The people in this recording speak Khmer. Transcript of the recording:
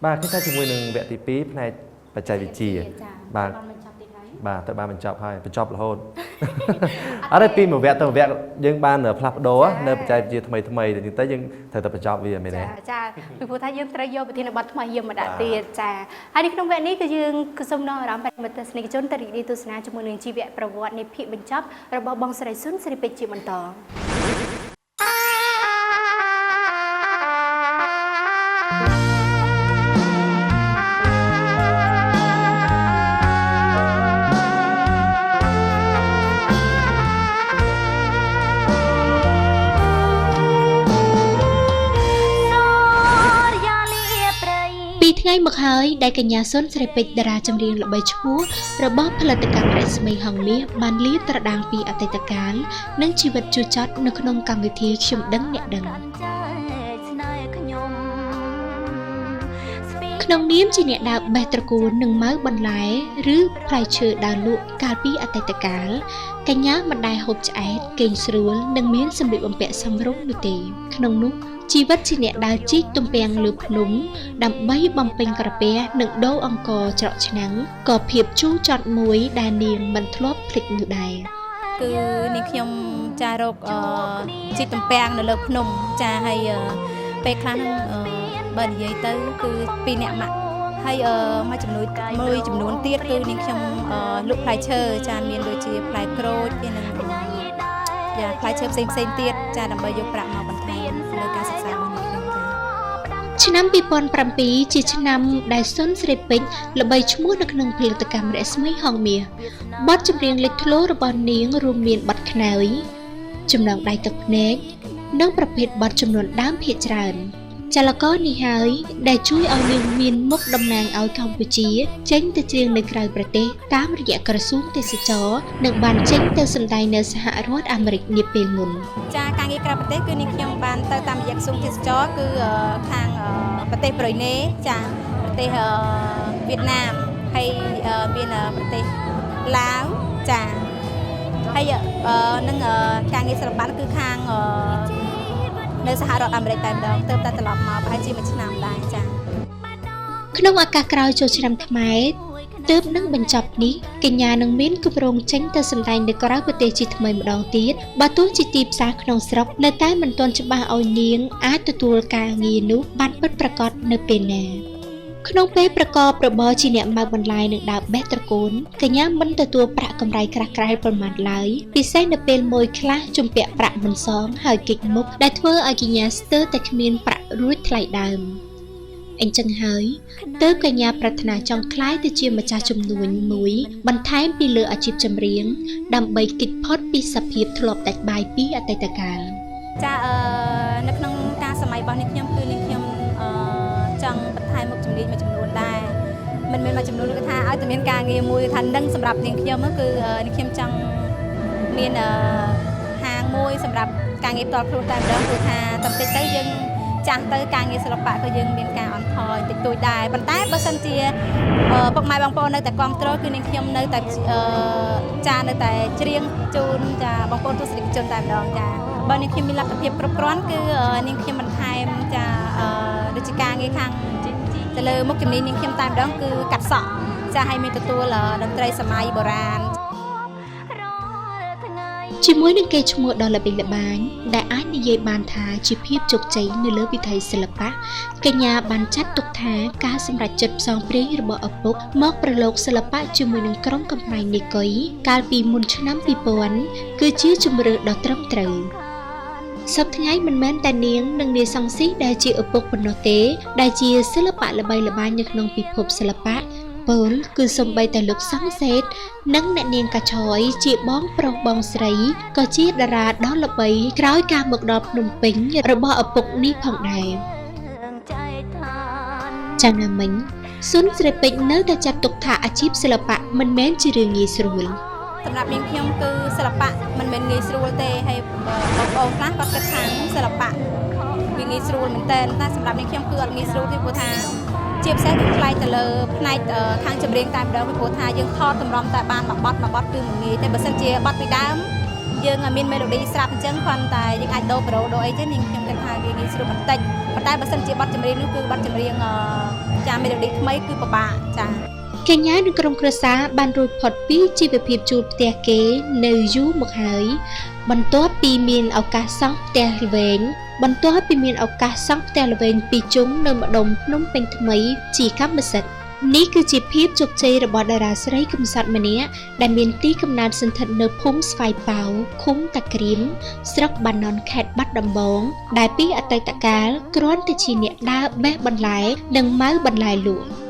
Bà cái taជាមួយនឹងវគ្គទី2ផ្នែកបច្ចេកវិទ្យាបាទទៅបានបញ្ចប់ហើយបញ្ចប់រហូតអត់ទេពីមួយវគ្គទៅវគ្គយើងបានផ្លាស់ប្ដូរនៅបច្ចេកវិទ្យាថ្មីៗទៅយើងត្រូវតែបញ្ចប់វាមែនទេចាពីព្រោះថាយើងត្រូវយកប្រធានបទថ្មីយកមកដាក់ទៀតចាហើយនៅក្នុងវគ្គនេះគឺយើងគឺសូមនាំអារម្មណ៍ប្រិយមិត្តទស្សនិកជនទៅរីករាយទស្សនាជាមួយនឹងជីវប្រវត្តិនៃភាគបញ្ចប់របស់បងស្រីស៊ុនស្រីពេជ្រជាបន្តថ្ងៃមកហើយដែលកញ្ញាស៊ុនស្រីពេជ្រតារាចម្រៀងល្បីឈ្មោះរបស់ផលិតកម្មរស្មីហងមាសបានលាត្រដាងពីអតីតកាលនិងជីវិតជូរចត់នៅក្នុងកម្មវិធីខ្ញុំដឹងអ្នកដឹងក្នុងនាមជាអ្នកដើរបេះត្រកួននិងម៉ៅបន្លែឬផ្លែឈើដើរលក់កាលពីអតីតកាលកញ្ញាមិនដែលហូបឆ្អែតគេងស្រួលនិងមានសម្លៀកបំពាក់សមរម្យនោះទេក្នុងនោះជីវិតជាអ្នកដើរជីកទំពាំងលើភ្នំដើម្បីបំពេញក្រពះនិងដូរអង្ករច្រកឆ្នាំងក៏ភាពជូរចត់មួយដែលនាងមិនធ្លាប់ភ្លេចនោះដែរគឺនាងខ្ញុំចារកជីកទំពាំងនៅលើភ្នំចាហើយពេលខ្លះហ្នឹងបើនិយាយទៅគឺ2នាក់ម៉ាក់ហើយមួយចំនួនទៀតគឺនាងខ្ញុំលក់ផ្លែឈើចាមានដូចជាផ្លែក្រូចនិងយ៉ាផ្លែឈើផ្សេងទៀតចាដើម្បីយកប្រាក់មកបន្ថែមលើការសិក្សារបស់នាងខ្ញុំចាឆ្នាំ2007ជាឆ្នាំដែលស៊ុនស្រីពេជ្រល្បីឈ្មោះនៅក្នុងផលិតកម្មរស្មីហងមាសបទចម្រៀងលេចធ្លោរបស់នាងរួមមានបទខ្នើយចំណងដៃទឹកភ្នែកនិងប្រភេទបទចំនួនដើមភាគច្រើនចលករនេះហើយដែលជួយឲ្យនាងមានមុខតំណាងឲ្យកម្ពុជាចេញទៅច្រៀងនៅក្រៅប្រទេសតាមរយៈក្រសួងទេសចរនិងបានចេញទៅសម្ដែងនៅសហរដ្ឋអាមេរិកនាពេលមុនចាការងារក្រៅប្រទេសគឺនាងខ្ញុំបានទៅតាមរយៈក្រសួងទេសចរគឺខាងប្រទេសប្រ៊ុយណេចាប្រទេសវៀតណាមហើយមានប្រទេសឡាវចាហើយនឹងការងារសិល្បៈគឺខាងនៅសហរដ្ឋអាមេរិកតែម្ដងទើបតែត្រឡប់មកប្រហែលជាមួយឆ្នាំដែរចាក្នុងឱកាសក្រោយចូលឆ្នាំខ្មែរទើបនឹងបញ្ចប់នេះកញ្ញានឹងមានគម្រោងចេញទៅសម្ដែងនៅក្រៅប្រទេសជាថ្មីម្ដងទៀតបើទោះជាទីផ្សារក្នុងស្រុកនៅតែមិនទាន់ច្បាស់ឲ្យនាងអាចទទួលការងារនោះបានពិតប្រាកដនៅពេលណាក្នុងពេលប្រកបរបរជាអ្នកម៉ៅបន្លែនិងដើរបេះត្រកូនកញ្ញាមិនទទួលប្រាក់កម្រៃក្រាស់ក្រែលប៉ុន្មានឡើយពិសេសនៅពេលមួយខ្លះជំពាក់ប្រាក់មិនសមហើយគេចមុខដែលធ្វើឲ្យកញ្ញាស្ទើរតែគ្មានប្រាក់រួចថ្លៃដើមអញ្ចឹងហើយទើបកញ្ញាប្រាថ្នាចង់ក្លាយទៅជាម្ចាស់ជំនួញមួយបន្ថែមពីលើអាជីពចម្រៀងដើម្បីគេចផុតពីសភាពធ្លាប់ដាច់បាយពីអតីតកាលចានៅក្នុងការសម័យរបស់នាងខ្ញុំគឺនាងខ្ញុំចង់បន្ថែមមុខជំនាញមួយចំនួនដែរមិនមែនមួយចំនួនគឺថាឲ្យតែមានការងារមួយថានឹងសម្រាប់នាងខ្ញុំគឺនាងខ្ញុំចង់មានហាងមួយសម្រាប់ការងារផ្ទាល់ខ្លួនតែម្ដងគឺថាតន្តិចទៅយើងចាស់ទៅការងារសិល្បៈក៏យើងមានការអន់ថយតិចតួចដែរប៉ុន្តែបើសិនជាពុកម៉ែបងប្អូននៅតែគ្រប់គ្រងគឺនាងខ្ញុំនៅតែចានៅតែច្រៀងជូនចាបងប្អូនទស្សនិកជនតែម្ដងចាបើនាងខ្ញុំមានលទ្ធភាពគ្រប់គ្រាន់គឺនាងខ្ញុំបន្ថែមចាដូចជាការងារខាងទៅលើមុខជំនាញនាងខ្ញុំតែម្ដងគឺកាត់សក់ចាឲ្យមានទទួលតន្ត្រីសម័យបុរាណជាមួយនឹងគេឈ្មោះដ៏ល្បីល្បាញដែលអាចនិយាយបានថាជាភាពជោគជ័យនៅលើវិថីសិល្បៈកញ្ញាបានចាត់ទុកថាការសម្រេចចិត្តផ្សងព្រេងរបស់ឪពុកមកប្រឡូកសិល្បៈជាមួយនឹងក្រុមកំប្លែងនីកុយកាលពីមុនឆ្នាំ2000គឺជាជម្រើសដ៏ត្រឹមត្រូវសប្តាហ៍ថ្ងៃមិនមែនតែនាងនិងនាយសង្ស៊ីដែលជាឪពុកប៉ុណ្ណោះទេដែលជាសិល្បៈល្បីល្បាញនៅក្នុងពិភពសិល្បៈពលគឺសំបីតែលោកសង្សេតនិងអ្នកនាងកាឆយជាបងប្រុសបងស្រីក៏ជាតារាដ៏ល្បីក្រោយការមកដល់ភ្នំពេញរបស់ឪពុកនេះផងដែរចាំណាមិញស៊ុនស្រីពេជ្រនៅតែចាត់ទុកថាអាជីពសិល្បៈមិនមែនជារឿងងាយស្រួលសម្រាប់នាងខ្ញុំគឺសិល្បៈមិនមែនងាយស្រួលទេហើយបងប្អូនខ្លះក៏គិតថាសិល្បៈវាងាយស្រួលមែនតើតែសម្រាប់នាងខ្ញុំគឺអត់ងាយស្រួលទេព្រោះថាជាពិសេសគឺខ្លាយទៅលើផ្នែកខាងចម្រៀងតែម្ដងព្រោះថាយើងថតតម្រាំតែបានមួយបទគឺមិនងាយទេបើសិនជាបទពីដើម យើងមានមេឡូឌីស្រាប់អញ្ចឹងគ្រាន់តែយើងអាចដូរប្រូដូរអីចឹងនាងខ្ញុំគិតថាវាងាយស្រួលបន្តិចប៉ុន្តែបើសិនជាបទចម្រៀងនោះគឺបទចម្រៀងចាមេឡូឌីថ្មីគឺពិបាកចា កញ្ញានិងក្រុមគ្រួសារបានរួចផុតពីជីវភាពជួលផ្ទះគេនៅយូរមកហើយបន្ទាប់ពីមានឱកាសសង់ផ្ទះល្វែងពីជុំនៅម្ដុំភ្នំពេញថ្មីជាកម្មសិទ្ធិនេះគឺជាភាពជោគជ័យរបស់តារាស្រីកំសត់ម្នាក់ដែលមានទីកំណើតសន្ធិដ្ឋនៅភូមិស្វាយប៉ៅឃុំតាក្រៀមស្រុកបាណន់ខេត្តបាត់ដំបងដែលពីអតីតកាលគ្រាន់តែជាអ្នកដើរបេះបន្លែនិងម៉ៅបន្លែលក់